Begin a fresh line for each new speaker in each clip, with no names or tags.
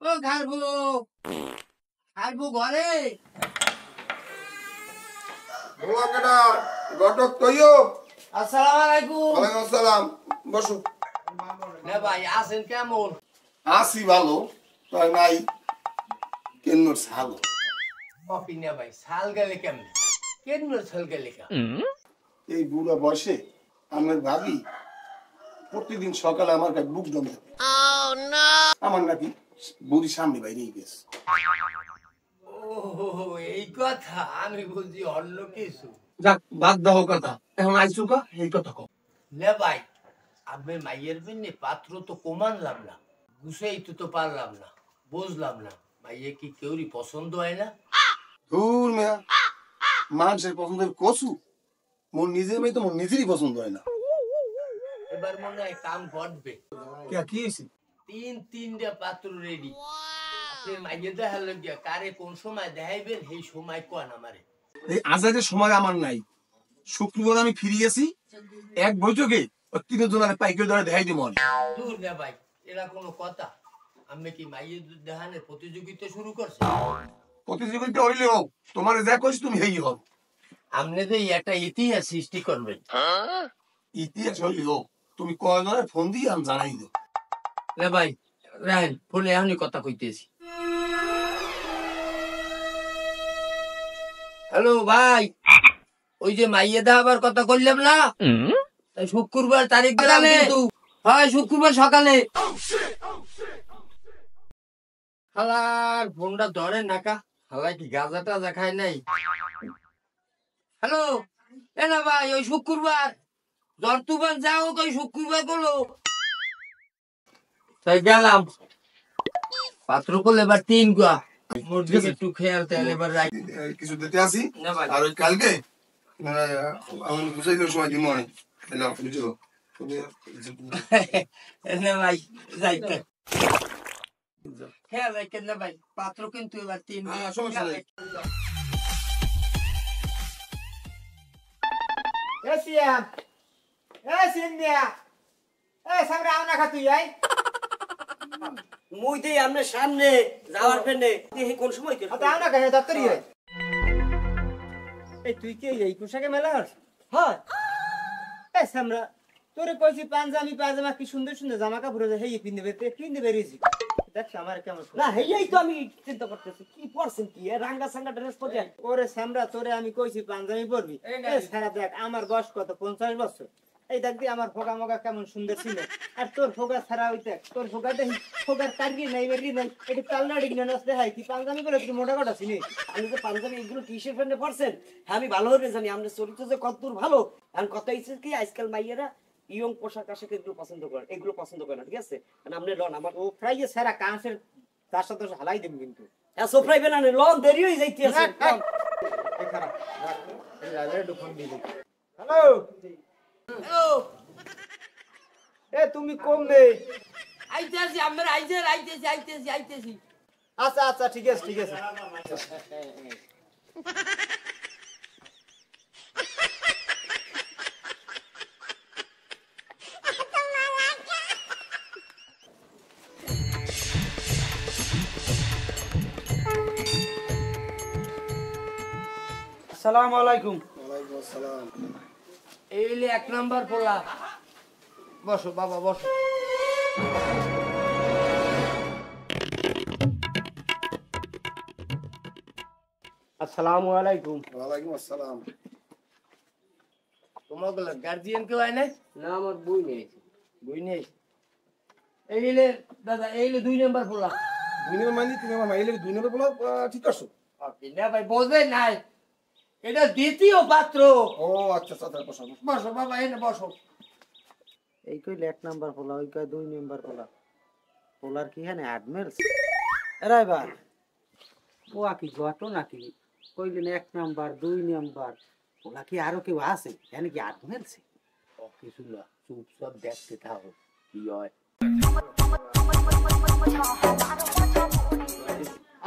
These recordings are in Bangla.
ও খারবো খারবো ঘরে
বললাম কেটা ঘটক তৈও।
আসসালামু আলাইকুম।
ওয়ালাইকুম আসসালাম। বসো।
না ভাই আছেন কেমন?
আসি ভালো তাই নাই কেন সাল
কফি না ভাই সাল গেলে কেমন কেন সাল গেলে
এই বুড়া বয়সে আমার ভাবি প্রতিদিন সকালে আমার কাছে বুক জমে আমার নাকি বুড়ি সামনে বাইরে গেছে।
ও এই কথা আমি বুঝি অন্য কিছু।
যাক বাদ দাও কথা এখন আইসু কা এই কথা কও
না ভাই আপনি মাইয়ের জন্যে পাত্র তো কমানলাম না গুছাই তো পারলাম না বুঝলাম না মাইয়ে কি কেউরই পছন্দ হয় না?
দূর মেয়া মানুষের পছন্দের কচু মোর নিজের মেয়ে তো মোর নিজেরই পছন্দ হয় না।
এবার মনে হয় কাম ঘটবে।
কি হইছে
তিনটা পাত্র রেডি। আপনি মাইয়ে দেখা লাগিয়া কারে কোন সময় দেখাইবেন সেই সময় কোন আমারে।
এই আজাদের সময় আমার নাই শুক্রবার আমি ফিরে গেছি এক বৈঠকে ওই তিনজনের পাইকারি দরে দেখাই দিব
দূর না ভাই এরা কোনো কথা। আমি কি মাইয়ে দেখানের প্রতিযোগিতা শুরু করছে?
প্রতিযোগিতা হইলেও তোমার যা কইছি তুমি হেই হও
আপনি তো একটা ইতিহাস সৃষ্টি করবেন।
ইতিহাস হইলেও তুমি কয়জনের ফোন দিয়ে আমি জানাই দিও।
রে ভাই রাহেন ফোনে এখনই কথা কইতেছি। হ্যালো ভাই ওই যে মাইয়ে দেখাবার কথা কইলাম না তাই শুক্রবার তারিখ দিলাম কিন্তু হয় শুক্রবার সকালে। হালার ফোনটা ধরে নাকা হালা কি গাঁজা টাজা খায় নাই। হ্যালো এ না ভাই ওই শুক্রবার জ্বর তুফান যাও ওই শুক্রবার বলো তাই গেলাম পাত্র করলে এবার তিন গুয়া মুরগি একটু খেয়াল তেল এবার রাখি
কিছু দিতে আসি
না ভাই
আর ওই কালকে আমি বুঝাই দেওয়ার সময় দিব অনেক বুঝলো
না ভাই যাইতে খেয়াল রাখেন না ভাই পাত্র কিন্তু এবার তিন
হ্যাঁ, সমস্যা নেই।
মুই দেই আপনার সামনে যাওয়ার পেনে দেখি কোন সময়
তুই কে এই পোশাকে মেলা
হয়
আমরা তোরে কইছি পাঞ্জাবি পাজামা কি সুন্দর সুন্দর জামা কাপড় হেই পিনতে বেরিয়েছি দেখ আমার কেমন
না হেই তো আমি চিন্তা করতেছি কি পরছেন কি রাঙ্গা সাঙ্গা ড্রেস পরে
ওরে সামরা তোরে আমি কইছি পাঞ্জাবি পরবি সারা দেখ আমার বয়স কত 50 বছর এই দেখ দিয়ে আমার ফোকা মগা কেমন সুন্দর ছিল আর তোর ফোকা ছাড়া ওই দেখ তোর ফোকা দেখি ফোকার কারগি নাই বেরি নাই এটি কালনাড়ি কিনে নষ্ট হয় কি পাঞ্জাবি পরে তুই মোটা কটা ছিলি
আপনি তো পাঞ্জাবি এগুলো টিশার্ট প্যান্টে পরছেন আমি ভালো করে জানি আপনার চরিত্র যে কতদূর ভালো আর কথা হচ্ছে কি আজকাল মাইয়েরা ইয়ং পোশাক আশাক এগুলো পছন্দ করে এগুলো পছন্দ করে না ঠিক আছে মানে আপনি লন আমার
ও প্রায় সারা কাঁচের তার সাথে হালাই দিন কিন্তু
সোফরাই বেলানে লন দেরি হয়ে যাইতে আছে
হ্যালো এ তুমি কম নে
আইতেছি আমরা আইতেছি
আচ্ছা আচ্ছা ঠিক আছে ঠিক আছে
আসসালামু আলাইকুম
ওয়ালাইকুম আসসালাম।
এইলে এক নাম্বার পোলা বসো বাবা বসো
আসসালামু আলাইকুম
ওয়ালাইকুম আসসালাম।
তোমার গার্জিয়ান কেউ আয় নাই?
না আমার বই নেই
বই নেই এইলে দাদা এইলে 2 নাম্বার পোলা।
2 নম্বর মানে তুমি আমার মাইলের 2 নম্বর বলো ঠিক করছো।
না ভাই বোঝে নাই এটা দ্বিতীয় পাত্র।
ও আচ্ছা আচ্ছা বসো।
বসো বাবা এনে বসো।
এই কইলে 1 নাম্বার পোলা ওই কয় 2 নাম্বার পোলা পোলার কি হ্যাঁ অ্যাডমিরাল এরাই বার ও কি ঘটনা কি কইলেন 1 নাম্বার 2 নাম্বার পোলা কি আরো কেউ আছে জানি কি অ্যাডমিরাল
ও কিছু না চুপচাপ দেখতে থাকো কি হয়।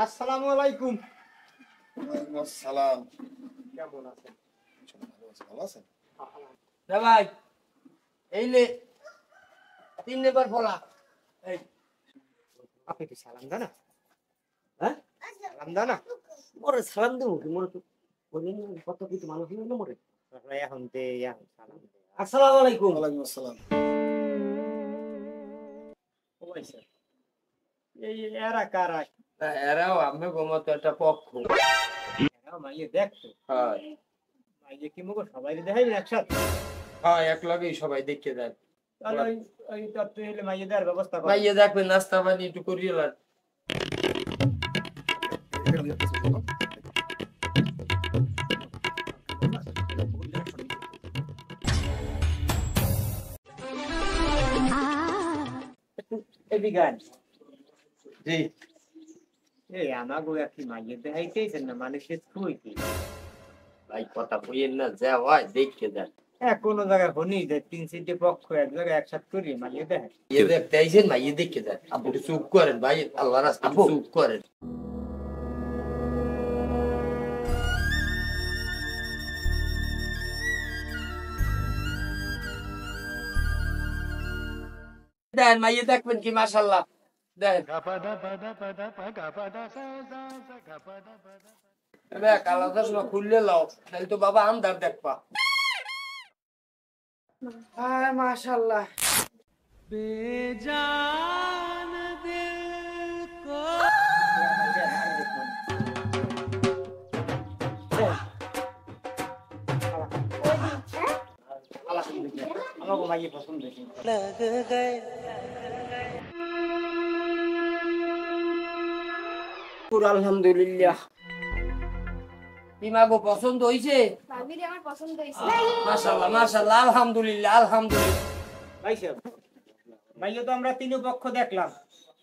আসসালামু আলাইকুম
ওয়ালাইকুম আসসালাম।
কেমন আছেন
ভালো আছেন?
না ভাই এইলে 3 নাম্বার পোলা এই
আপনি কি সালাম জানা
হ্যাঁ
সালাম দাও না
মোরে সালাম দেবো কি মোরে তো বলি কত কিছু মানুষ না মোরে
এখন তে সালাম দে।
আসসালামু আলাইকুম।
ওয়ালাইকুম আসসালাম।
ও ভাই স্যার এই এরা কারা
এরাও আমি মতো একটা পক্ষ।
এরা মাইয়ে দেখতো
হ্যাঁ
মাইয়ে কি মুখ সবাই দেখাইবেন একসাথে
হ্যাঁ এক লগেই সবাই দেখে যায়।
তাহলে ওই তত্ত্ব হলে মাইয়ে দেওয়ার ব্যবস্থা করো।
ভাইয়া দেখবেন নাস্তা পানি একটু করিয়ে লাগ।
এদিকে আন।
জি
এই আমাগো কি মাইয়ে দেখাইতেছেন না মানুষের থুই কি
ভাই কথা কইেন না, যা হয় দেখে যায়।
কোন জায়গায় হনি যে 3-4টে পক্ষ এক জায়গায় একসাথে করি মাইয়ে দেখায়।
ইয়ে দেখতে আইছেন ভাই, ইয়ে দেখে যায়। আপনি একটু চুপ করেন ভাই, আল্লাহর রাস্তায় একটু চুপ করেন। দেন মাইয়ে দেখবেন কি মাশাআল্লাহ দেখেন। এবার কালা চশমা খুললে লাও, তাহলে তো বাবা আন্দার দেখবা।
হায় মাশাআল্লাহ আমাকে মাইয়ে পছন্দ হয়েছে।
আলহামদুলিল্লাহ।
ইমাগো পছন্দ হইছে?
ভাবিরে আমার পছন্দ হয়েছে।
মাশাআল্লাহ মাশাআল্লাহ, আলহামদুলিল্লাহ আলহামদুলিল্লাহ।
ভাই সাহেব মাইয়ে তো আমরা তিন পক্ষ দেখলাম,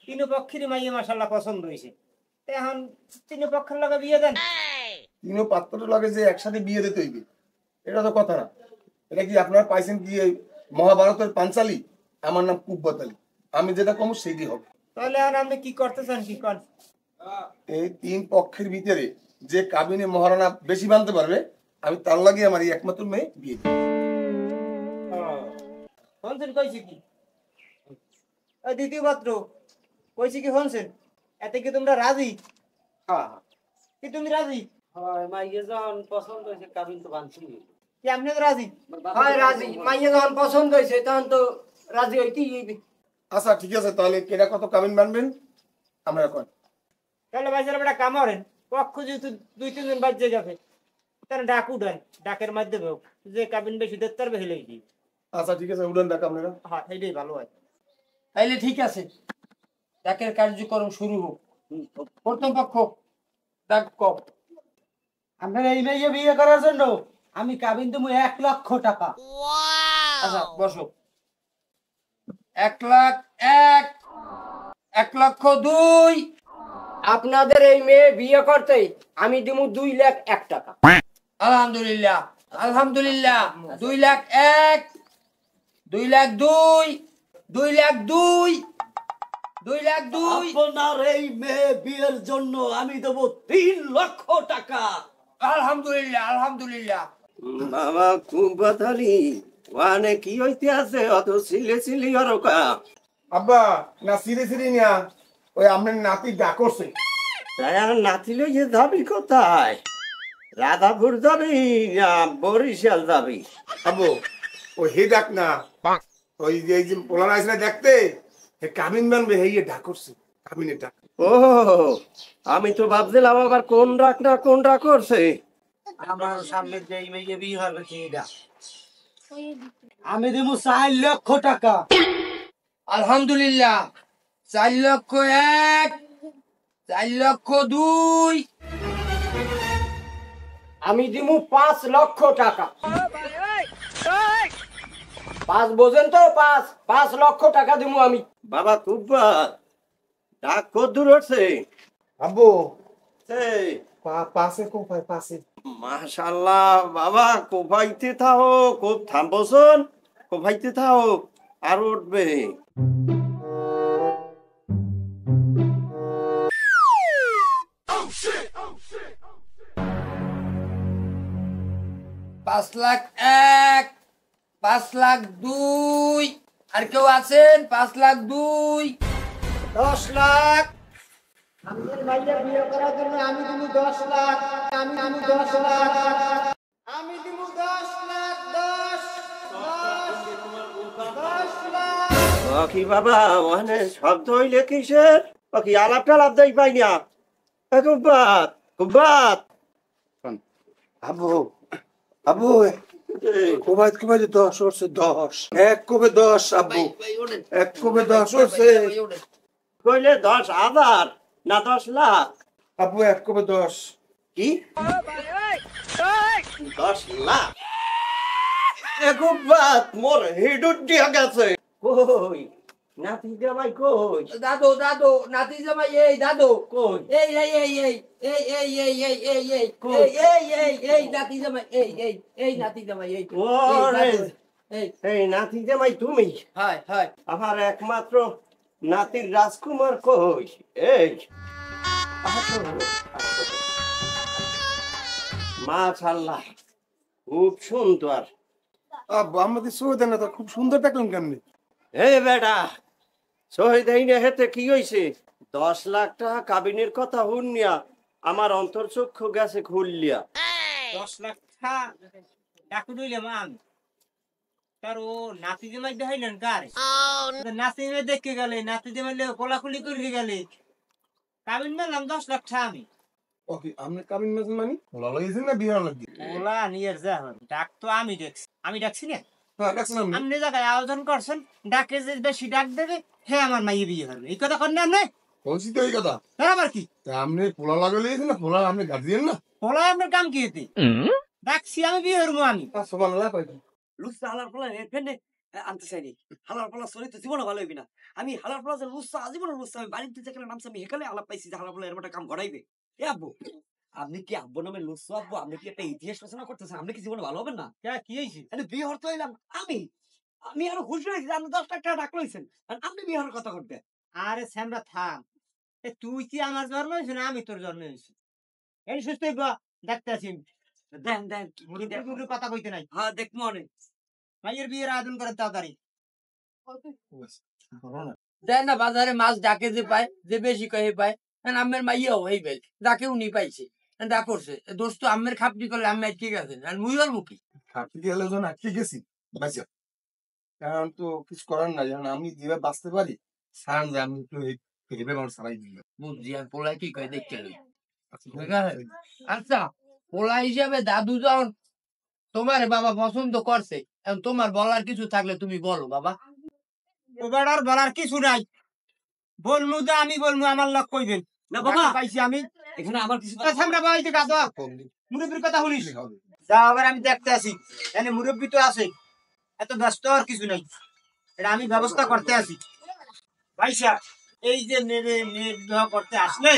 তিন পক্ষেরই মাইয়ে মাশাআল্লাহ পছন্দ হয়েছে। এখন তিন পক্ষের লগে বিয়ে দেন।
তিনও পাত্রটা লাগে যে একসাথে বিয়ে দিতে হইবে, এটা তো কথা না। এটা কি আপনারা পাইছেন কি এই মহাভারতের পাঞ্চালী? আমার নাম কুব্বত আলী, আমি যেটা কম সেইটি হবে।
তাহলে এখন আপনি কি করতে চান কি কর?
এই তিন পক্ষের ভিতরে যে কাবিনে মহারানা বেশি বানতে পারবে, আমি তার লাগে আমার এই একমাত্র মেয়ে বিয়ে দিই।
হনসেন কইছি কি ওই দ্বিতীয় পাত্র কইছি কি হনসেন, এতে কি তোমরা রাজি?
হ্যাঁ
কি তুমি রাজি?
হয় মাইয়ে যখন পছন্দ হয়েছে কাবিন তো বানছি।
কি আপনি তো রাজি?
হয় রাজি, মাইয়া যখন পছন্দ হইছে তখন তো রাজি হইতেই হইবে।
আচ্ছা ঠিক আছে, তাহলে কেটা কত কাবিন বানবেন আমরা এখন?
তাহলে ভাই সাহেব একটা কাম করেন, পক্ষ যেহেতু 2-3 দিন বাজে যাবে, তাহলে ডাক উঠান, ডাকের মাধ্যমে হোক, যে কাবিন বেশি দেখতে পারবে হেলেই দিই।
আচ্ছা ঠিক আছে, উড়ান ডাক আপনারা।
হ্যাঁ এইটাই ভালো হয়।
তাইলে ঠিক আছে, ডাকের কার্যক্রম শুরু হোক। প্রথম পক্ষ ডাক কম।
আপনার এই মেয়ে বিয়ে করার জন্য আমি কাবিন দেবো 1 লক্ষ টাকা।
আচ্ছা বসো। 1 লাখ 1, 1 লক্ষ 2।
আপনাদের এই মেয়ে বিয়ে করতে আমি দিব 2 লাখ 1 টাকা।
আলহামদুলিল্লাহ আলহামদুলিল্লাহ। 2 লাখ 1, 2 লাখ 2, 2 লাখ 2, 2 লাখ 2।
আপনার এই মেয়ে বিয়ের জন্য আমি দেব 3 লক্ষ টাকা।
আলহামদুলিল্লাহ আলহামদুলিল্লাহ।
বাবা কুব্বত আলী ওয়ানে কি হইতে আছে অত সিলে অরকা?
আব্বা না সিরে সিরে নিয়া ওই আপনার নাতি ডাক করছে।
নাতিলে যে যাবি কোথায়? রাধাপুর যাবি না বরিশাল যাবি?
আব্বু ওই হে ডাক না, ওই যে এই যে পোলার আইসরা দেখতে হে কাবিন বানবে, হে ডাক করছে কাবিনের ডাক।
ও আমি তো ভাবছিলাম আবার কোন ডাক করছে। আমার সামনে যে মেয়ে বিয়ে হবে সেইটা আমি দেবো 4 লক্ষ টাকা।
আলহামদুলিল্লাহ। 4 লক্ষ 1, 4 লক্ষ 2।
আমি দিব 5 লক্ষ টাকা। 5 বোঝেন তো? 5 লক্ষ টাকা দিব আমি। বাবা কুব্বা ডাক কত দূর হচ্ছে?
আব্বু
এই
পাশে কোপায় পাশে।
মাশাআল্লাহ বাবা কোপাইতে থাও, খুব থামবছন কোপাইতে থাও, আর উঠবে।
পাঁচ লাখ 1, 5 লাখ 2। আর কেউ আছেন? 5 লাখ 2,
10 লাখ,
আমাদের মাইয়া বিয়ে করার জন্য আমি দিব 10 লাখ, আমি 10 লাখ, আমি দিব 10 লাখ, 10 লাখ।
কি বাবা মানে শব্দ হইলে কিসের কি আলাপ টালাপ দেই পাই না কুব্বাত কুব্বাত
আবু আবু কোবাইত কোবাইত 10 হচ্ছে 10 এক কোবে 10 আবু এক কোবে 10 হচ্ছে
কইলে 10,000 না 10 লাখ
আবু এক কোবে 10
কি 10 লাখ কুব্বাত মোর হিডুট দিয়া গেছে কই নাতি জামাই কই
দাদু দাদু নাতি জামাই এই দাদু
কই
এই এই এই এই এই এই এই এই এই এই
কই?
এই এই এই নাতি জামাই এই এই এই নাতি জামাই এই
ওরে
এই
এই নাতি জামাই তুমি
হাই হাই
আমার একমাত্র নাতির রাজকুমার কই এই আসো, আসো। মাশাআল্লাহ খুব সুন্দর
আবু আমাদের সৌদে না তো খুব সুন্দর দেখলাম কেমনি
হে বেটা শহীদ হইনে হেতে কি হইছে 10 লাখ টাকা কাবিনের কথা শুনিয়া আমার অন্তর্চক্ষু গেছে খুললিয়া
10 লাখ টাকা ডাকু দিলাম আমি তার ও নাতি জামাই দেখাইলেন কার নাতি জামাই দেখে গেলে নাতি জামাই কোলাকুলি করে গেলে কাবিন মেলাম 10 লাখ টাকা আমি
ওকে আপনি কাবিন মেছেন মানে বলা লাগিয়েছেন না বিয়ে লাগি
ওলা নিয়ের যা ডাক তো আমি ডাকছি না
হ্যাঁ দেখছেন আপনি
আপনি জায়গায় আয়োজন করছেন ডাকে যে বেশি ডাক দেবে হে আমার মাইয়ে বিয়ে করবে এই কথা করেন আপনি
বলছি তো এই কথা
হ্যাঁ আবার কি
তা আপনি পোলা লাগাইলেন না পোলা আপনি গার্জিয়ান না
পোলা আপনার কাম কি হতে ডাকছি আমি বিয়ে করবো আমি
সুবহানাল্লাহ কই
লুচ্চা হালার পোলা এর ফেনে আনতে চাইনি হালার পোলা চলে তো জীবনে ভালো হইবি না আমি হালার পোলা যে লুচ্চা আজীবন লুচ্চা আমি বাড়িতে যেখানে নামছি আমি এখানে আলাপ পাইছি যে হালার পোলা এর মতো কাম ঘটাইবে এ আব্বু আপনি কি আব্বু নামে লুচ্চা আব্বু আপনি কি একটা ইতিহাস রচনা করতেছেন আপনি কি জীবনে ভালো হবেন না
কি হয়েছে
আমি বিয়ে হতে হইলাম আমি আরো খুশি হয়েছি আপনি 10 লাখ টাকা ডাক লইছেন আর আপনি বিয়ে হওয়ার কথা করতে
আরে স্যামরা থাম তুই কি আমার জন্ম হয়েছে না আমি তোর জন্ম হয়েছি এই সুস্থ দেখতে আছি
দেন দেন
কথা কইতে নাই
হ্যাঁ দেখবো অনেক
মাইয়ের বিয়ের আয়োজন করে তাড়াতাড়ি
দেয় না বাজারে মাছ ডাকে যে পায় যে বেশি কয়ে পায় আমের মাইয়াও এই বেল ডাকে উনি পাইছে ডা করছে দোস্ত আমের খাপটি করলে আমি ঠিক আছে আর মুইওর মুখী
খাটি গেলে যখন আটকে গেছি বাঁচা কারণ তো কিছু করার নাই কারণ আমি যেভাবে বাঁচতে পারি সারান যে আমি একটু ফেলবে মানুষ সারাই দিল
বুঝছি আর পোলা কি কয় দেখতে লই আচ্ছা পোলা হিসাবে দাদু যখন তোমার বাবা পছন্দ করছে এখন তোমার বলার কিছু থাকলে তুমি বলো বাবা
ও বেড়ার বলার কিছু নাই বলমু তো আমি বলমু আমার লোক কইবেন
না বাবা
পাইছি আমি
এখানে আমার কিছু
আমরা বাড়িতে কাজ মুরব্বীর কথা শুনিস যা আবার আমি দেখতে আসি এনে মুরব্বী তো আছে এত ব্যস্ত আর কিছু নাই এটা আমি ব্যবস্থা করতে আসি ভাইসা এই যে মেয়ে বিবাহ করতে আসলে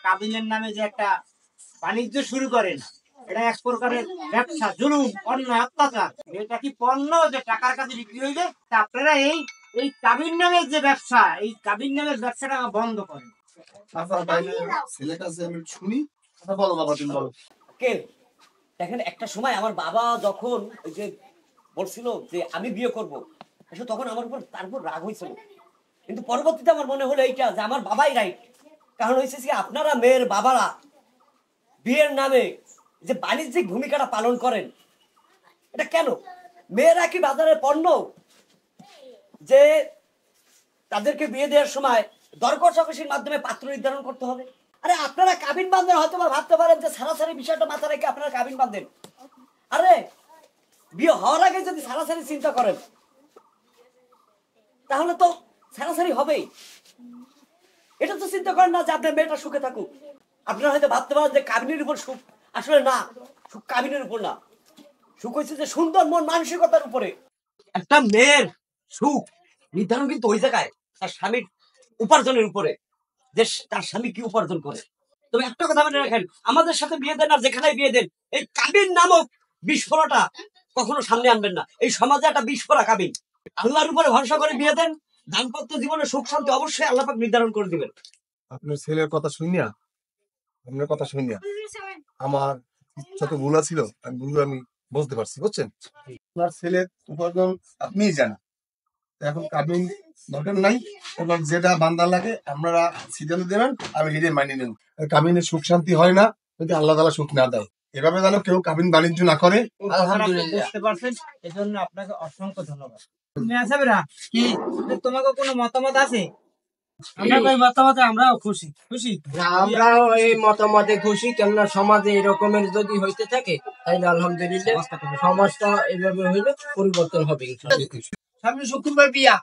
কাবিনের নামে যে একটা বাণিজ্য শুরু করেন এটা এক প্রকারের ব্যবসা জুলুম অন্যায় অত্যাচার এটা কি পণ্য যে টাকার কাছে বিক্রি হইবে তা আপনারা এই কাবিন নামের যে ব্যবসা এই কাবিন নামের ব্যবসাটা বন্ধ করেন
ছেলেটা যে আমি শুনি কথা বলো বাবা তুমি বলো
কে দেখেন একটা সময় আমার বাবা যখন ওই যে বলছিল যে আমি বিয়ে করব আসলে তখন আমার উপর তার উপর রাগ হয়েছিল কিন্তু পরবর্তীতে আমার মনে হলো এইটা যে আমার বাবাই রাইট কারণ হয়েছে কি আপনারা মেয়ের বাবারা বিয়ের নামে যে বাণিজ্যিক ভূমিকাটা পালন করেন এটা কেন মেয়েরা কি বাজারের পণ্য যে তাদেরকে বিয়ে দেওয়ার সময় দর কষাকষির মাধ্যমে পাত্র নির্ধারণ করতে হবে আরে আপনারা কাবিন বাঁধেন হয়তো বা ভাবতে পারেন যে সারাসারি বিষয়টা মাথা রেখে আপনারা কাবিন বাঁধেন আরে বিয়ে হওয়ার আগে যদি সারাসারি চিন্তা করেন তাহলে তো সারাসারি হবেই এটা তো চিন্তা করেন না যে আপনার মেয়েটা সুখে থাকুক আপনারা হয়তো ভাবতে পারেন যে কাবিনের উপর সুখ আসলে না সুখ কাবিনের উপর না সুখ হচ্ছে যে সুন্দর মন মানসিকতার উপরে একটা মেয়ের সুখ নির্ধারণ কিন্তু ওই জায়গায় তার স্বামীর উপার্জনের উপরে যে তার স্বামী কি উপার্জন করে তবে একটা কথা মনে রাখেন আমাদের সাথে বিয়ে দেন আর যেখানে বিয়ে দেন এই কাবিন নামক বিস্ফোরণটা কখনো সামনে আনবেন না এই সমাজে একটা বিস্ফোরা কাবিন আল্লাহর উপরে ভরসা করে বিয়ে দেন দাম্পত্য জীবনে সুখ শান্তি অবশ্যই আল্লাহ পাক নির্ধারণ করে দিবেন
আপনার ছেলের কথা শুনিয়া আপনার কথা শুনিয়া আমার যত ভুল ছিল আমি বুঝতে পারছি বুঝছেন আপনার ছেলের উপার্জন আপনিই জানেন এখন কাবিন দরকার নাই। এবার যেটা বান্দা লাগে আপনারা সিদ্ধান্ত দেবেন, আমি সেটাই মানিয়ে নেন। কাবিনের সুখ শান্তি হয় না যদি আল্লাহ তাআলা সুখ না দেয়। এভাবে যেন কেউ কাবিন বাণিজ্য না করে।
আলহামদুলিল্লাহ।
বুঝতে পারছেন, এজন্য আপনাকে অসংখ্য ধন্যবাদ। তুমি আসাবেরা কি তোমাকে কোনো মতামত আছে?
আমরা কই মতামতে আমরাও খুশি খুশি।
আমরাও এই মতামতে খুশি, কেননা সমাজে এরকমের যদি হইতে থাকে তাহলে আলহামদুলিল্লাহ সমাজটা এইভাবে হইলে পরিবর্তন হবে।
সামনে শুক্রবার বিয়া।